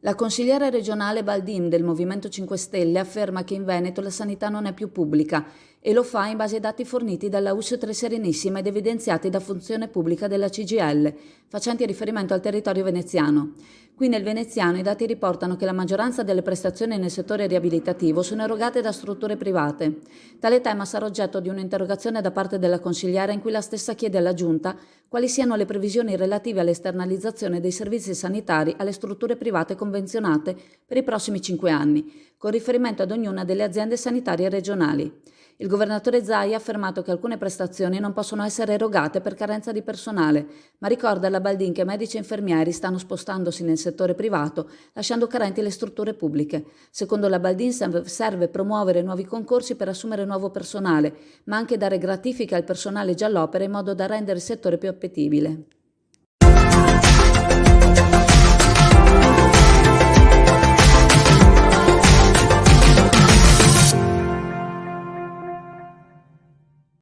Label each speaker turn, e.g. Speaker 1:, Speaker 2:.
Speaker 1: La consigliera regionale Baldin del Movimento 5 Stelle afferma che in Veneto la sanità non è più pubblica e lo fa in base ai dati forniti dalla USL Serenissima ed evidenziati da Funzione Pubblica della CGIL, facenti riferimento al territorio veneziano. Qui nel veneziano i dati riportano che la maggioranza delle prestazioni nel settore riabilitativo sono erogate da strutture private. Tale tema sarà oggetto di un'interrogazione da parte della consigliera in cui la stessa chiede alla Giunta quali siano le previsioni relative all'esternalizzazione dei servizi sanitari alle strutture private convenzionate per i prossimi 5 anni, con riferimento ad ognuna delle aziende sanitarie regionali. Il governatore Zaia ha affermato che alcune prestazioni non possono essere erogate per carenza di personale, ma ricorda alla Baldin che medici e infermieri stanno spostandosi nel settore privato, lasciando carenti le strutture pubbliche. Secondo la Baldin serve promuovere nuovi concorsi per assumere nuovo personale, ma anche dare gratifiche al personale già all'opera in modo da rendere il settore più appetibile.